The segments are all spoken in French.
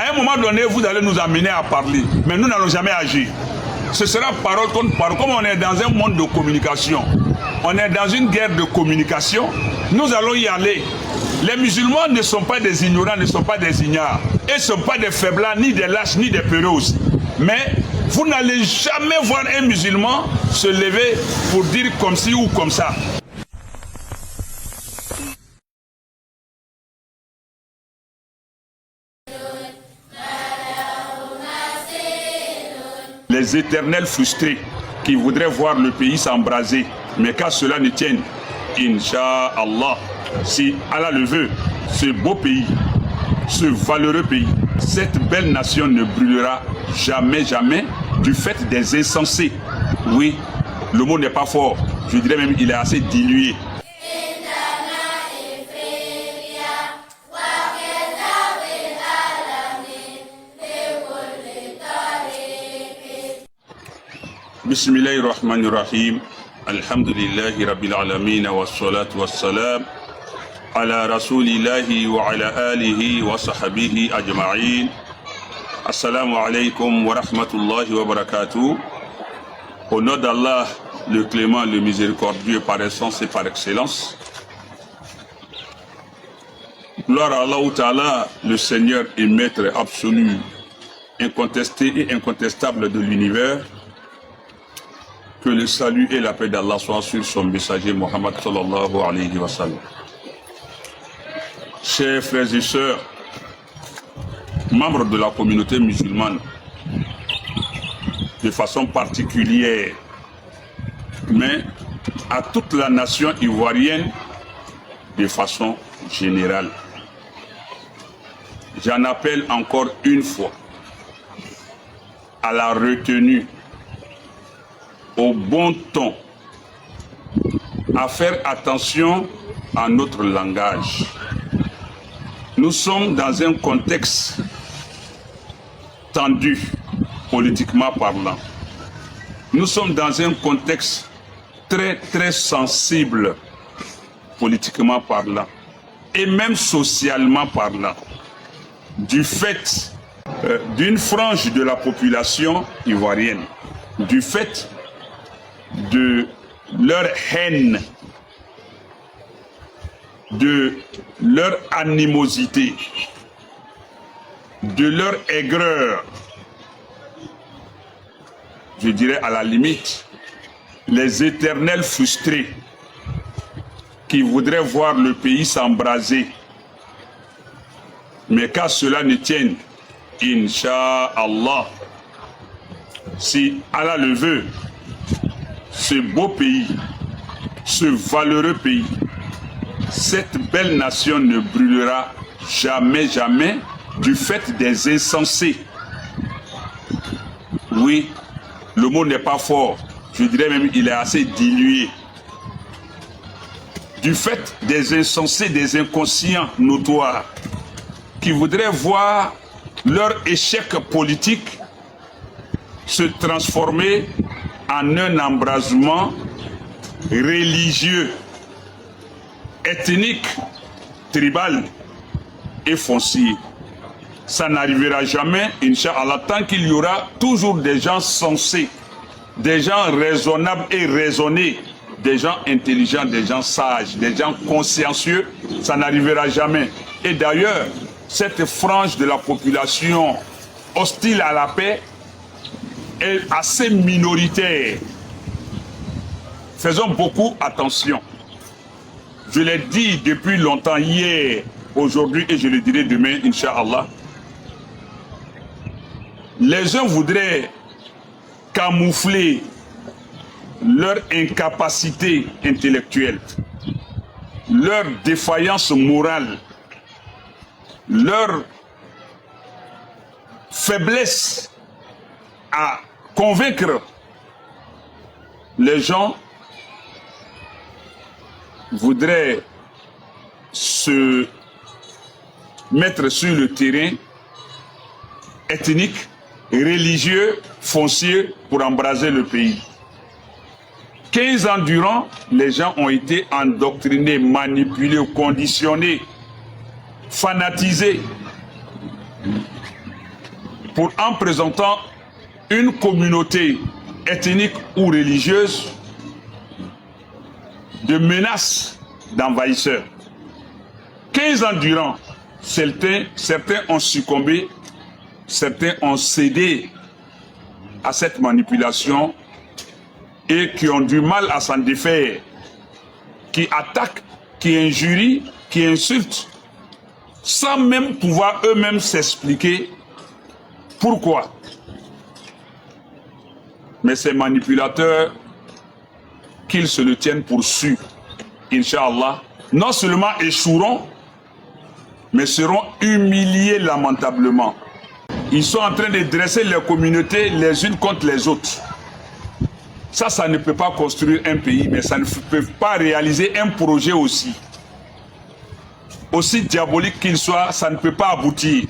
À un moment donné, vous allez nous amener à parler, mais nous n'allons jamais agir. Ce sera parole contre parole. Comme on est dans un monde de communication, on est dans une guerre de communication, nous allons y aller. Les musulmans ne sont pas des ignorants, ne sont pas des ignares. Ils ne sont pas des faiblards, ni des lâches, ni des peureux aussi. Mais vous n'allez jamais voir un musulman se lever pour dire comme ci ou comme ça. Les éternels frustrés qui voudraient voir le pays s'embraser, mais qu'à cela ne tienne, Inch'Allah, si Allah le veut, ce beau pays, ce valeureux pays, cette belle nation ne brûlera jamais, jamais du fait des insensés. Oui, le mot n'est pas fort, je dirais même qu'il est assez dilué. Bismillahirrahmanirrahim. Alhamdulillahi Rabbil Alameen wa salatu wa salam ala rasulillahi wa ala alihi wa sahbihi ajma'in. Assalamu alaikum wa rahmatullahi wa barakatuh. Au nom d'Allah, le clément, le miséricordieux par essence et par excellence. Gloire à Allah Ta'ala, le Seigneur et Maître absolu, incontesté et incontestable de l'univers. Que le salut et la paix d'Allah soient sur son messager Mohammed sallallahu alayhi wa sallam. Chers frères et sœurs, membres de la communauté musulmane, de façon particulière, mais à toute la nation ivoirienne de façon générale. J'en appelle encore une fois à la retenue, au bon ton, à faire attention à notre langage. Nous sommes dans un contexte tendu, politiquement parlant. Nous sommes dans un contexte très sensible, politiquement parlant, et même socialement parlant, du fait d'une frange de la population ivoirienne, du fait de leur haine, de leur animosité, de leur aigreur, je dirais à la limite, les éternels frustrés qui voudraient voir le pays s'embraser, mais qu'à cela ne tienne, Inch'Allah, si Allah le veut, ce beau pays, ce valeureux pays, cette belle nation ne brûlera jamais, jamais du fait des insensés. Oui, le mot n'est pas fort, je dirais même qu'il est assez dilué. Du fait des insensés, des inconscients notoires, qui voudraient voir leur échec politique se transformer en un embrasement religieux, ethnique, tribal et foncier. Ça n'arrivera jamais, Inch'Allah, tant qu'il y aura toujours des gens sensés, des gens raisonnables et raisonnés, des gens intelligents, des gens sages, des gens consciencieux, ça n'arrivera jamais. Et d'ailleurs, cette frange de la population hostile à la paix est assez minoritaire. Faisons beaucoup attention. Je l'ai dit depuis longtemps, hier, aujourd'hui et je le dirai demain, Inch'Allah. Les uns voudraient camoufler leur incapacité intellectuelle, leur défaillance morale, leur faiblesse à convaincre les gens, voudraient se mettre sur le terrain ethnique, religieux, foncier pour embraser le pays. 15 ans durant, les gens ont été endoctrinés, manipulés, conditionnés, fanatisés en présentant une communauté ethnique ou religieuse de menaces d'envahisseurs. 15 ans durant, certains ont succombé, certains ont cédé à cette manipulation et qui ont du mal à s'en défaire, qui attaquent, qui injurient, qui insultent, sans même pouvoir eux-mêmes s'expliquer pourquoi. Mais ces manipulateurs, qu'ils se le tiennent pour sûr, Inch'Allah, non seulement échoueront, mais seront humiliés lamentablement. Ils sont en train de dresser les communautés les unes contre les autres. Ça ne peut pas construire un pays, mais ça ne peut pas réaliser un projet aussi. Aussi diabolique qu'il soit, ça ne peut pas aboutir.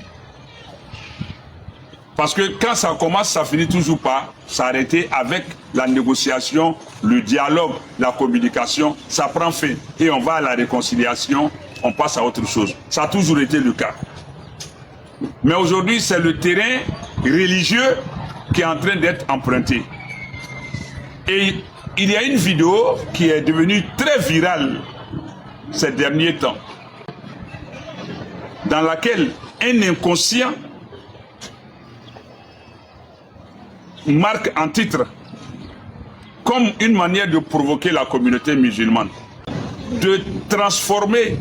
Parce que quand ça commence, ça finit toujours par s'arrêter avec la négociation, le dialogue, la communication. Ça prend fin et on va à la réconciliation, on passe à autre chose. Ça a toujours été le cas. Mais aujourd'hui, c'est le terrain religieux qui est en train d'être emprunté. Et il y a une vidéo qui est devenue très virale ces derniers temps, dans laquelle un inconscient marque en titre comme une manière de provoquer la communauté musulmane, de transformer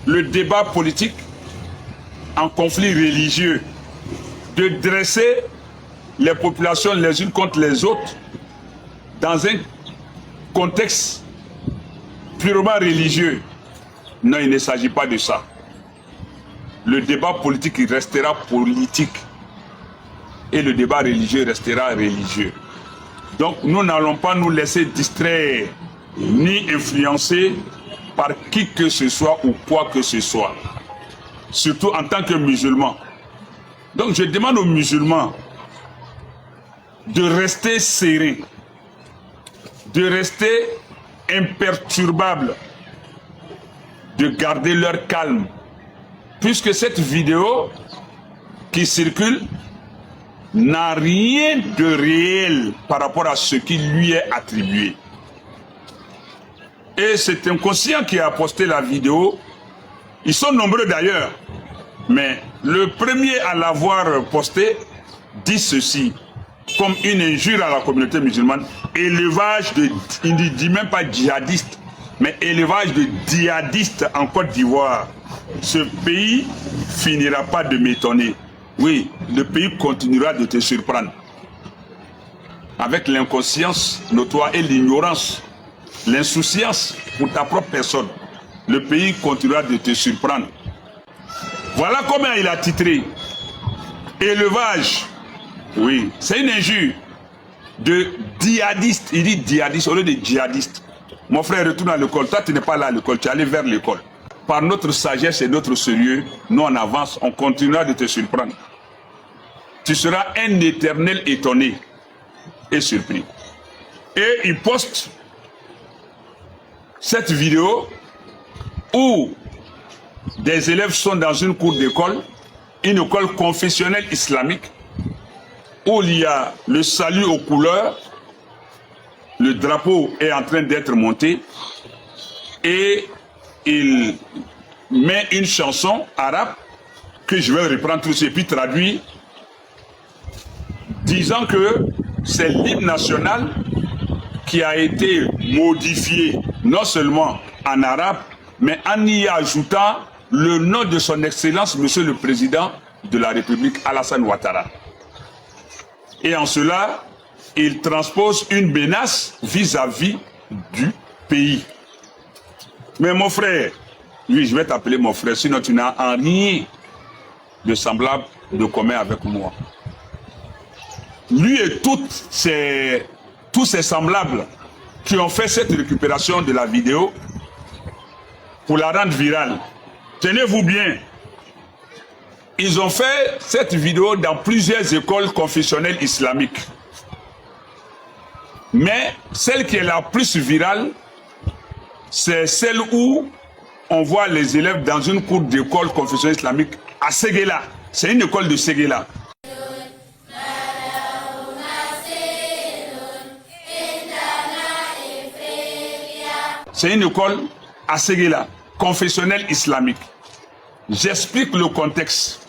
le débat politique en conflit religieux, de dresser les populations les unes contre les autres dans un contexte purement religieux. Non, il ne s'agit pas de ça. Le débat politique il restera politique et le débat religieux restera religieux. Donc nous n'allons pas nous laisser distraire ni influencer par qui que ce soit ou quoi que ce soit, surtout en tant que musulmans. Donc je demande aux musulmans de rester sereins, de rester imperturbables, de garder leur calme, puisque cette vidéo qui circule n'a rien de réel par rapport à ce qui lui est attribué. Et cet inconscient qui a posté la vidéo, ils sont nombreux d'ailleurs, mais le premier à l'avoir posté dit ceci, comme une injure à la communauté musulmane: élevage de, il ne dit même pas djihadiste, mais élevage de djihadistes en Côte d'Ivoire. Ce pays finira pas de m'étonner. Oui, le pays continuera de te surprendre. Avec l'inconscience notoire et l'ignorance, l'insouciance pour ta propre personne, le pays continuera de te surprendre. Voilà comment il a titré. Élevage. Oui, c'est une injure de djihadiste. Il dit djihadiste au lieu de djihadiste. Mon frère, retourne à l'école. Toi, tu n'es pas là à l'école, tu es allé vers l'école. Par notre sagesse et notre sérieux, nous on avance, on continuera de te surprendre. Tu seras un éternel étonné et surpris. Et il poste cette vidéo où des élèves sont dans une cour d'école, une école confessionnelle islamique, où il y a le salut aux couleurs, le drapeau est en train d'être monté, et il met une chanson arabe que je vais reprendre tout et puis traduire, disant que c'est l'hymne national qui a été modifié non seulement en arabe, mais en y ajoutant le nom de son excellence, monsieur le président de la République, Alassane Ouattara. Et en cela, il transpose une menace vis-à-vis du pays. Mais mon frère, oui, je vais t'appeler mon frère, sinon tu n'as en rien de semblable, de commun avec moi. Lui et tous ses semblables qui ont fait cette récupération de la vidéo pour la rendre virale. Tenez-vous bien, ils ont fait cette vidéo dans plusieurs écoles confessionnelles islamiques. Mais celle qui est la plus virale, c'est celle où on voit les élèves dans une cour d'école confessionnelle islamique à Séguéla. C'est une école de Séguéla. C'est une école à Séguéla, confessionnelle islamique. J'explique le contexte.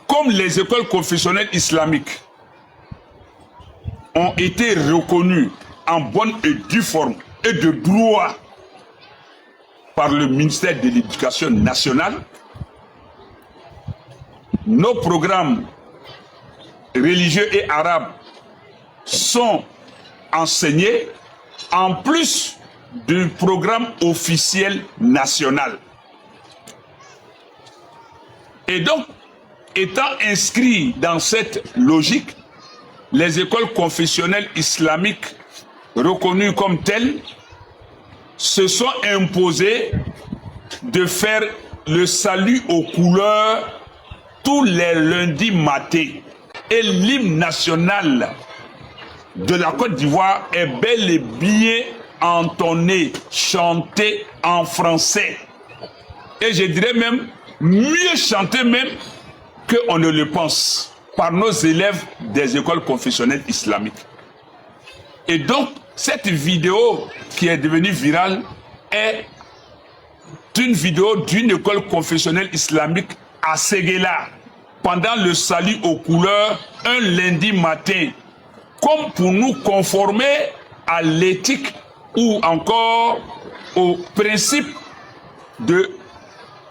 Comme les écoles confessionnelles islamiques ont été reconnues en bonne et due forme et de droit par le ministère de l'Éducation nationale, nos programmes religieux et arabes sont enseignés en plus du programme officiel national. Et donc, étant inscrits dans cette logique, les écoles confessionnelles islamiques reconnues comme telles se sont imposées de faire le salut aux couleurs tous les lundis matins. Et l'hymne national de la Côte d'Ivoire est bel et bien entonné, chanté en français. Et je dirais même, mieux chanté même qu'on ne le pense par nos élèves des écoles confessionnelles islamiques. Et donc, cette vidéo qui est devenue virale est une vidéo d'une école confessionnelle islamique à Séguéla, pendant le salut aux couleurs, un lundi matin, comme pour nous conformer à l'éthique ou encore au principe de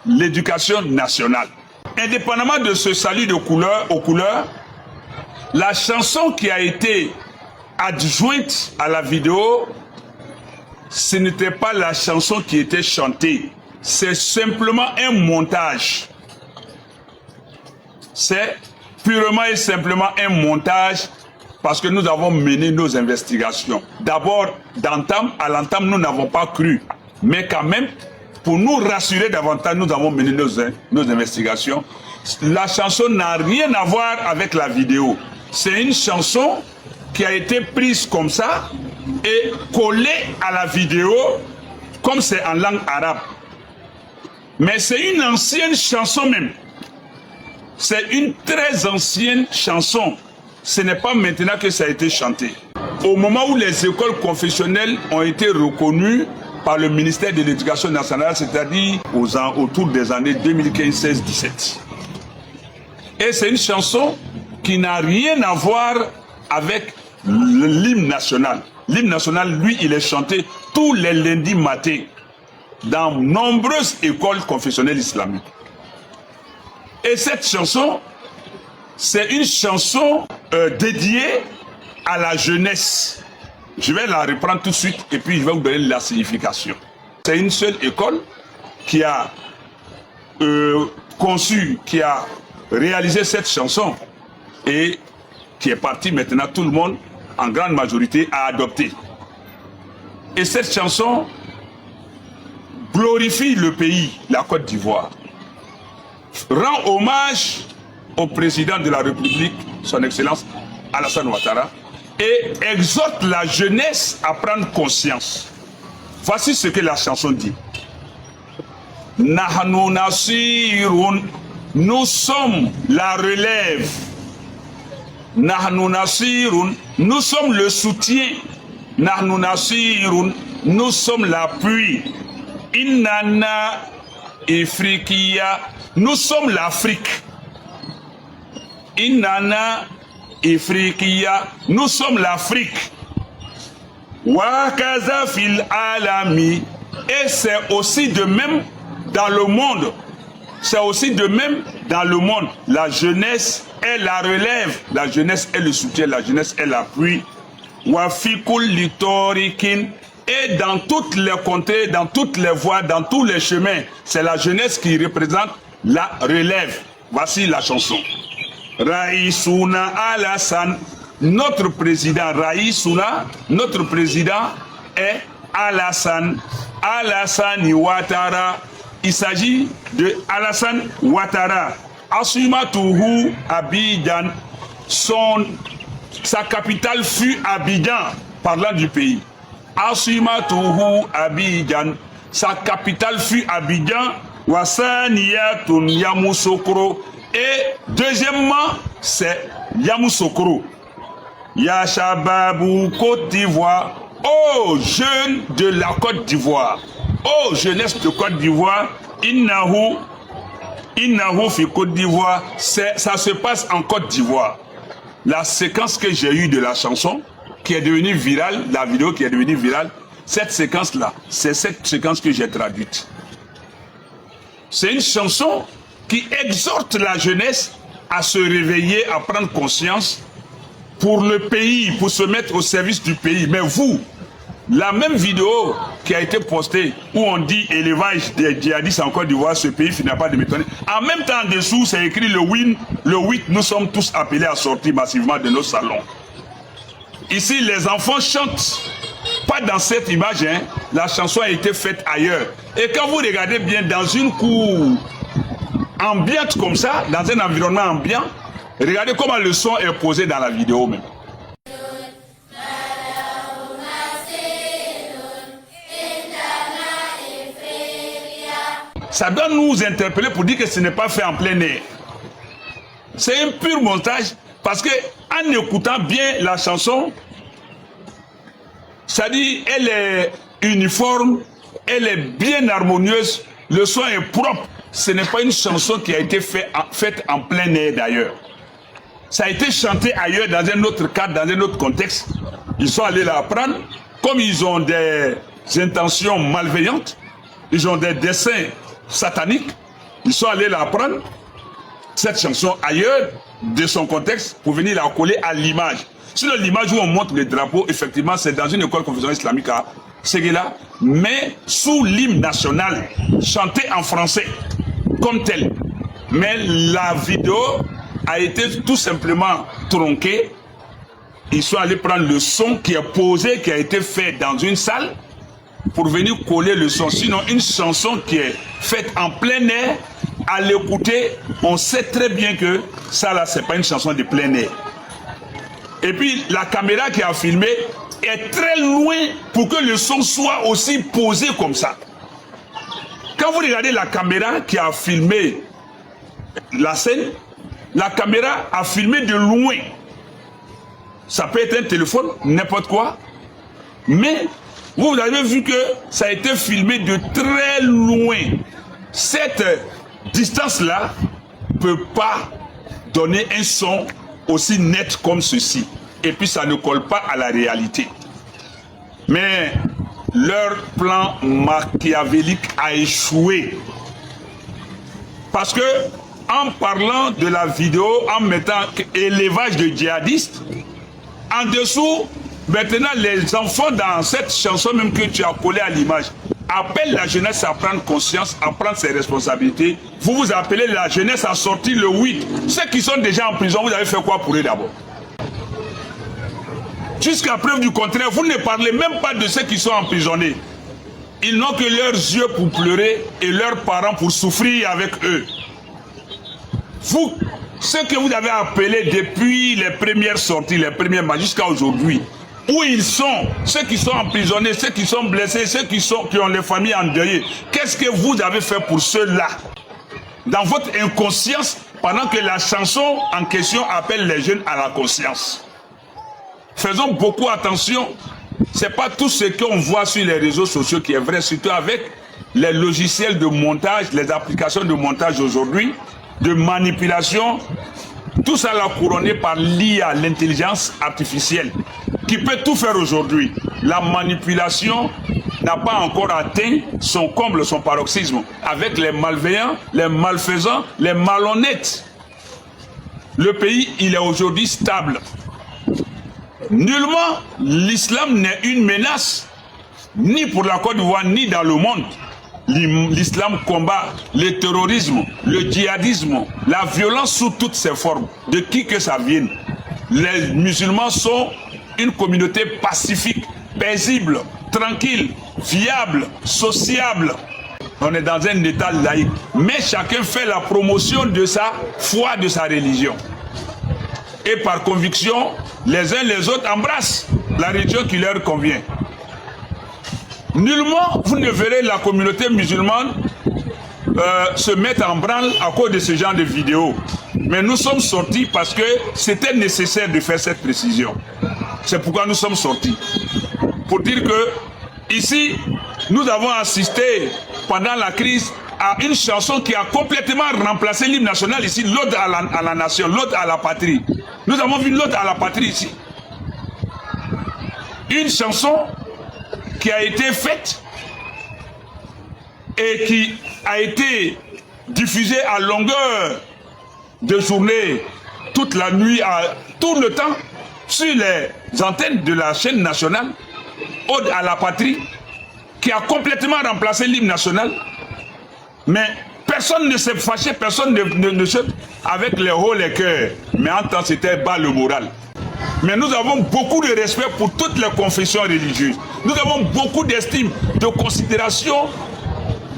l'éducation nationale. Indépendamment de ce salut aux couleurs, la chanson qui a été adjointe à la vidéo, ce n'était pas la chanson qui était chantée, c'est simplement un montage. C'est purement et simplement un montage parce que nous avons mené nos investigations. D'abord, à l'entame, nous n'avons pas cru. Mais quand même, pour nous rassurer davantage, nous avons mené nos investigations. La chanson n'a rien à voir avec la vidéo. C'est une chanson qui a été prise comme ça et collée à la vidéo comme c'est en langue arabe. Mais c'est une ancienne chanson même. C'est une très ancienne chanson. Ce n'est pas maintenant que ça a été chanté. Au moment où les écoles confessionnelles ont été reconnues par le ministère de l'Éducation nationale, c'est-à-dire autour des années 2015, 16, 17. Et c'est une chanson qui n'a rien à voir avec l'hymne national. L'hymne national, lui, il est chanté tous les lundis matins dans nombreuses écoles confessionnelles islamiques. Et cette chanson, c'est une chanson dédiée à la jeunesse. Je vais la reprendre tout de suite et puis je vais vous donner la signification. C'est une seule école qui a conçu, qui a réalisé cette chanson et qui est partie maintenant, tout le monde, en grande majorité, à adopter. Et cette chanson glorifie le pays, la Côte d'Ivoire. Rend hommage au président de la République, son Excellence Alassane Ouattara, et exhorte la jeunesse à prendre conscience. Voici ce que la chanson dit. Nahanu Nasirun, nous sommes la relève. Nahnu Nasirun, nous sommes le soutien. Nahnu Nasirun, nous sommes l'appui. Inanna Ifriqiya, nous sommes l'Afrique. Inanna Ifriqiya, nous sommes l'Afrique. Wakaza fil alami, et c'est aussi de même dans le monde. C'est aussi de même dans le monde. La jeunesse est la relève, la jeunesse est le soutien, la jeunesse est l'appui. Wafikul litorikin, et dans toutes les contrées, dans toutes les voies, dans tous les chemins, c'est la jeunesse qui représente la relève. Voici la chanson. Raïsouna Alassane, notre président Raïsouna, notre président est Alassane Ouattara. Il s'agit de Alassane Ouattara. Assumatuhu Abidjan, sa capitale fut Abidjan, parlant du pays. Assumatuhu Abidjan, sa capitale fut Abidjan. Wassaniyatun Yamoussoukro, et deuxièmement c'est Yamoussoukro. Yashababu Côte d'Ivoire, ô jeunes de la Côte d'Ivoire, ô jeunesse de Côte d'Ivoire, Innahu fi Côte d'Ivoire, ça se passe en Côte d'Ivoire. La séquence que j'ai eue de la chanson, qui est devenue virale, la vidéo qui est devenue virale, cette séquence-là, c'est cette séquence que j'ai traduite. C'est une chanson qui exhorte la jeunesse à se réveiller, à prendre conscience pour le pays, pour se mettre au service du pays. Mais vous, la même vidéo qui a été postée où on dit élevage des djihadistes en Côte d'Ivoire, ce pays finira pas de m'étonner. En même temps, en dessous, c'est écrit le 8, nous sommes tous appelés à sortir massivement de nos salons. Ici, les enfants chantent. Pas dans cette image, hein. La chanson a été faite ailleurs. Et quand vous regardez bien dans une cour ambiante comme ça, dans un environnement ambiant, regardez comment le son est posé dans la vidéo même. Ça doit nous interpeller pour dire que ce n'est pas fait en plein air. C'est un pur montage parce que en écoutant bien la chanson, ça dit elle est uniforme, elle est bien harmonieuse, le son est propre. Ce n'est pas une chanson qui a été faite en plein air d'ailleurs. Ça a été chanté ailleurs dans un autre cadre, dans un autre contexte. Ils sont allés l'apprendre. Comme ils ont des intentions malveillantes, ils ont des desseins sataniques, ils sont allés l'apprendre, cette chanson ailleurs de son contexte, pour venir la coller à l'image. Sinon, l'image où on montre le drapeau, effectivement, c'est dans une école confessionnelle islamique à Séguéla, mais sous l'hymne national, chanté en français, comme tel. Mais la vidéo a été tout simplement tronquée. Ils sont allés prendre le son qui est posé, qui a été fait dans une salle, pour venir coller le son. Sinon, une chanson qui est faite en plein air, à l'écouter, on sait très bien que ça là, c'est pas une chanson de plein air. Et puis, la caméra qui a filmé est très loin pour que le son soit aussi posé comme ça. Quand vous regardez la caméra qui a filmé la scène, la caméra a filmé de loin. Ça peut être un téléphone, n'importe quoi. Mais vous avez vu que ça a été filmé de très loin. Cette distance-là ne peut pas donner un son aussi net comme ceci. Et puis ça ne colle pas à la réalité. Mais leur plan machiavélique a échoué. Parce que en parlant de la vidéo, en mettant élevage de djihadistes, en dessous, maintenant les enfants dans cette chanson même que tu as collée à l'image, appellent la jeunesse à prendre conscience, à prendre ses responsabilités. Vous appelez la jeunesse à sortir le 8. Ceux qui sont déjà en prison, vous avez fait quoi pour eux d'abord? Jusqu'à preuve du contraire, vous ne parlez même pas de ceux qui sont emprisonnés. Ils n'ont que leurs yeux pour pleurer et leurs parents pour souffrir avec eux. Vous, ceux que vous avez appelés depuis les premières sorties, les premiers matchs jusqu'à aujourd'hui, où ils sont, ceux qui sont emprisonnés, ceux qui sont blessés, ceux qui ont les familles endeuillées, qu'est-ce que vous avez fait pour ceux-là? Dans votre inconscience, pendant que la chanson en question appelle les jeunes à la conscience. Faisons beaucoup attention. Ce n'est pas tout ce qu'on voit sur les réseaux sociaux qui est vrai, surtout avec les logiciels de montage, les applications de montage aujourd'hui, de manipulation. Tout ça là couronné par l'IA, l'intelligence artificielle, qui peut tout faire aujourd'hui. La manipulation n'a pas encore atteint son comble, son paroxysme, avec les malveillants, les malfaisants, les malhonnêtes. Le pays, il est aujourd'hui stable. Nullement, l'islam n'est une menace, ni pour la Côte d'Ivoire, ni dans le monde. L'islam combat le terrorisme, le djihadisme, la violence sous toutes ses formes, de qui que ça vienne. Les musulmans sont une communauté pacifique, paisible, tranquille, viable, sociable. On est dans un état laïque. Mais chacun fait la promotion de sa foi, de sa religion. Et par conviction, les uns les autres embrassent la religion qui leur convient. Nullement, vous ne verrez la communauté musulmane se mettre en branle à cause de ce genre de vidéos. Mais nous sommes sortis parce que c'était nécessaire de faire cette précision. C'est pourquoi nous sommes sortis. pour dire que ici, nous avons assisté pendant la crise à une chanson qui a complètement remplacé l'hymne national ici, l'ode à la nation, l'ode à la patrie. Nous avons vu l'ode à la patrie ici. Une chanson qui a été faite et qui a été diffusée à longueur de journée, toute la nuit, tout le temps, sur les antennes de la chaîne nationale, ode à la patrie, qui a complètement remplacé l'hymne national. Mais personne ne s'est fâché, personne ne se... avec les hauts, les cœurs. Mais en temps, c'était bas le moral. Mais nous avons beaucoup de respect pour toutes les confessions religieuses. Nous avons beaucoup d'estime, de considération,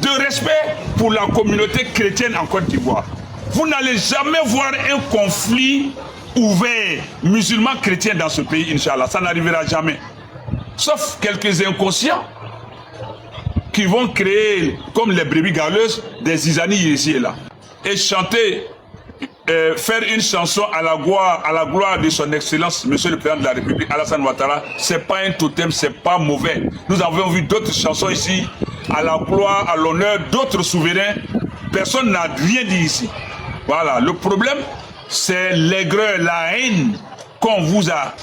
de respect pour la communauté chrétienne en Côte d'Ivoire. Vous n'allez jamais voir un conflit ouvert, musulman-chrétien dans ce pays, Inch'Allah. Ça n'arrivera jamais. Sauf quelques inconscients qui vont créer, comme les brebis galeuses, des zizanies ici et là. Et chanter, faire une chanson à la gloire de son excellence, Monsieur le Président de la République, Alassane Ouattara, c'est pas un totem, c'est pas mauvais. Nous avons vu d'autres chansons ici, à la gloire, à l'honneur d'autres souverains. Personne n'a rien dit ici. Voilà, le problème, c'est l'aigreur, la haine qu'on vous a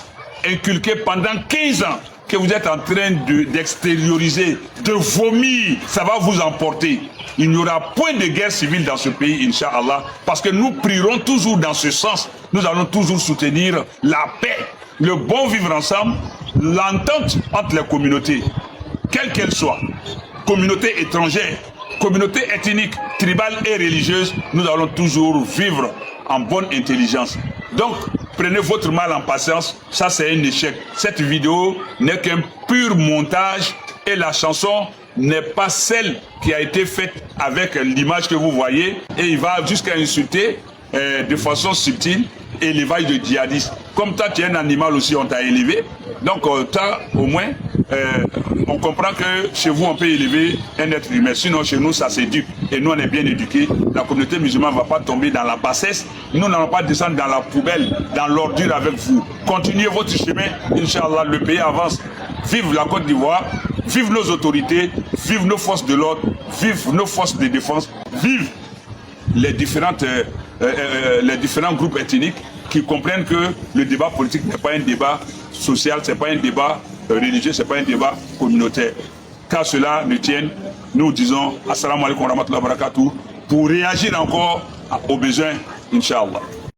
inculqué pendant 15 ans, que vous êtes en train d'extérioriser, de vomir. Ça va vous emporter. Il n'y aura point de guerre civile dans ce pays, Inch'Allah, parce que nous prierons toujours dans ce sens. Nous allons toujours soutenir la paix, le bon vivre ensemble, l'entente entre les communautés, quelles qu'elles soient, communautés étrangères, communautés ethniques, tribales et religieuses, nous allons toujours vivre en bonne intelligence. Donc, prenez votre mal en patience, ça c'est un échec. Cette vidéo n'est qu'un pur montage et la chanson n'est pas celle qui a été faite avec l'image que vous voyez, et il va jusqu'à insulter de façon subtile élevage de djihadistes. Comme toi tu es un animal aussi, on t'a élevé, donc toi au moins on comprend que chez vous on peut élever un être humain, sinon chez nous ça s'éduque et nous on est bien éduqués. La communauté musulmane ne va pas tomber dans la bassesse, nous n'allons pas descendre dans la poubelle, dans l'ordure avec vous. Continuez votre chemin, Inch'Allah, le pays avance. Vive la Côte d'Ivoire, vive nos autorités, vive nos forces de l'ordre, vive nos forces de défense, vive les différents groupes ethniques qui comprennent que le débat politique n'est pas un débat social, ce n'est pas un débat religieux, ce n'est pas un débat communautaire. Qu'à cela ne tienne, nous disons Assalamu alaikum wa rahmatullahi wa barakatuh pour réagir encore aux besoins, Inch'Allah.